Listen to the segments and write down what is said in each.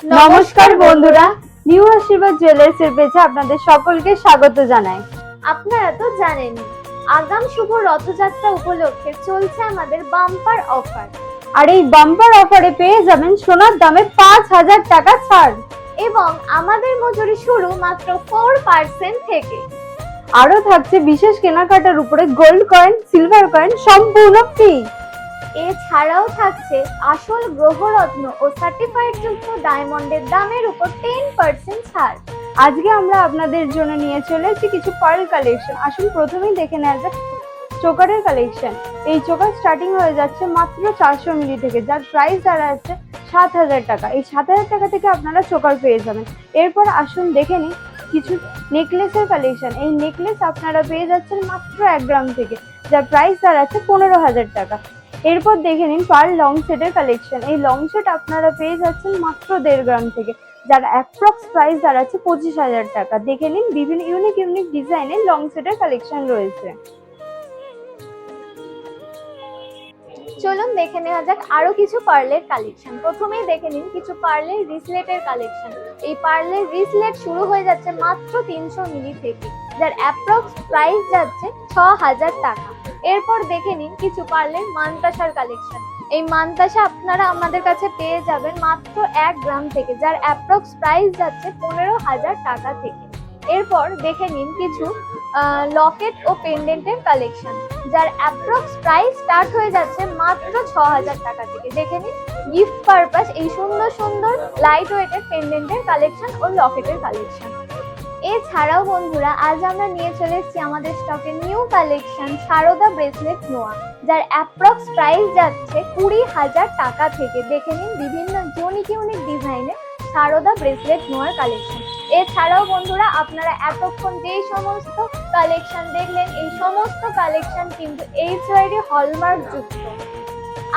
নমস্কার বন্ধুরা, নিউ আশীর্বাদ জুয়েলার্সের পেজে আপনাদের সকলকে স্বাগত জানাই। আপনারা তো জানেন আগাম শুভ রথযাত্রা উপলক্ষে চলছে আমাদের বাম্পার অফার। আর এই বাম্পার অফারে পেয়ে যাবেন সোনার দামে ৫,০০০ টাকা ছাড় এবং আমাদের মজুরি শুরু মাত্র 4% থেকে। আরো থাকছে বিশেষ কেনাকাটার উপরে গোল্ড কয়েন, সিলভার কয়েন সম্পূর্ণ ফ্রি। এছাড়াও থাকছে আসল গ্রহরত্ন ও সার্টিফাইড যুক্ত ডায়মন্ডের দামের উপর 10% ছাড়। আজকে আমরা আপনাদের জন্য নিয়ে চলে এসেছি কিছু পার্ল কালেকশন। আসুন প্রথমেই দেখে নেওয়া যাক চোকারের কালেকশন। এই চোকার স্টার্টিং হয়ে যাচ্ছে মাত্র 400 মিলি থেকে, যার প্রাইস দাঁড়াচ্ছে 7,০০০ টাকা। এই 7,০০০ টাকা থেকে আপনারা চোকার পেয়ে যাবেন। এরপর আসুন দেখে নিই কিছু নেকলেসের কালেকশন। এই নেকলেস আপনারা পেয়ে যাচ্ছেন মাত্র 1 গ্রাম থেকে, যার প্রাইস দাঁড়াচ্ছে 15,০০০ টাকা। এরপর দেখে নিন পার্ল লং সেটের কালেকশন। এই লং সেট আপনারা পেয়ে যাচ্ছেন মাত্র 1.5 গ্রাম থেকে, যার অ্যাপ্রক্স প্রাইস দাঁড়াচ্ছে 25,০০০ টাকা। দেখে নিন বিভিন্ন ইউনিক ডিজাইনের লং সেটের কালেকশন রয়েছে। চলুন দেখে নেওয়া যাক আরো কিছু পার্লের কালেকশন। প্রথমেই দেখে নিন কিছু পার্লের রিসলেটের কালেকশন। এই পার্লের রিসলেট শুরু হয়ে যাচ্ছে মাত্র 300 মিলি থেকে, যার অ্যাপ্রক্স প্রাইস যাচ্ছে 6,০০০ টাকা। এরপর দেখে নিন কিছু পার্লের মানতাসার কালেকশন। এই মানতাসা আপনারা আমাদের কাছে পেয়ে যাবেন মাত্র 1 গ্রাম থেকে, যার অ্যাপ্রক্স প্রাইস যাচ্ছে 15,০০০ টাকা থেকে। এরপর দেখে নিন কিছু লকেট ও পেন্ডেন্টের কালেকশন, যার অ্যাপ্রক্স প্রাইস স্টার্ট হয়ে যাচ্ছে মাত্র 6,০০০ টাকা থেকে। দেখে নিন গিফট পারপাস এই সুন্দর সুন্দর লাইট ওয়েটের পেন্ডেন্টের কালেকশন ও লকেটের কালেকশন। এছাড়াও বন্ধুরা আজ আমরা নিয়ে চলে এসেছি আমাদের স্টকে নিউ কালেকশন সারদা ব্রেসলেট নোয়া, যার অ্যাপ্রক্স প্রাইস যাচ্ছে 20,০০০ টাকা থেকে। দেখে নিন বিভিন্ন ইউনিক ডিজাইনের সারদা ব্রেসলেট নোয়ার কালেকশন। এছাড়াও বন্ধুরা আপনারা এতক্ষণ যেই সমস্ত কালেকশন দেখলেন, এই সমস্ত কালেকশন কিন্তু HYD হলমার্ক যুক্ত।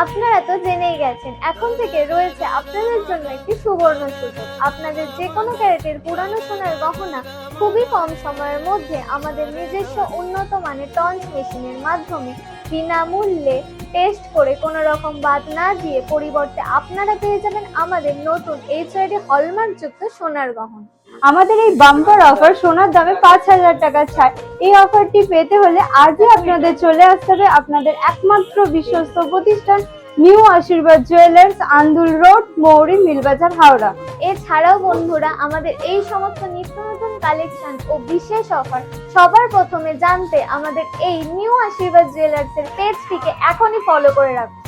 আপনারা তো জেনেই গেছেন, এখন থেকে রয়েছে আপনাদের জন্য একটি সুবর্ণ সুযোগ। আপনাদের যে কোনো ক্যারেটের পুরানো সোনার গহনা খুবই কম সময়ের মধ্যে আমাদের নিজস্ব উন্নত মানের টঞ্চ মেশিনের মাধ্যমে বিনামূল্যে টেস্ট করে কোনো রকম বাদ না দিয়ে পরিবর্তে আপনারা পেয়ে যাবেন আমাদের নতুন HYD হলমার্ক যুক্ত সোনার গহনা। আমাদের এই বাম্পার অফার সোনার দামে ৫,০০০ টাকা ছাড়। এই অফারটি পেতে হলে আজই আপনাদের চলে আসতে হবে আপনাদের একমাত্র বিশ্বস্ত প্রতিষ্ঠান নিউ আশীর্বাদ জুয়েলার্স, আন্দুল রোড, মৌরি, মিলবাজার, হাওড়া। এছাড়াও বন্ধুরা আমাদের এই সমস্ত নিত্য নতুন কালেকশন ও বিশেষ অফার সবার প্রথমে জানতে আমাদের এই নিউ আশীর্বাদ জুয়েলার্সের পেজটিকে এখনই ফলো করে রাখুন।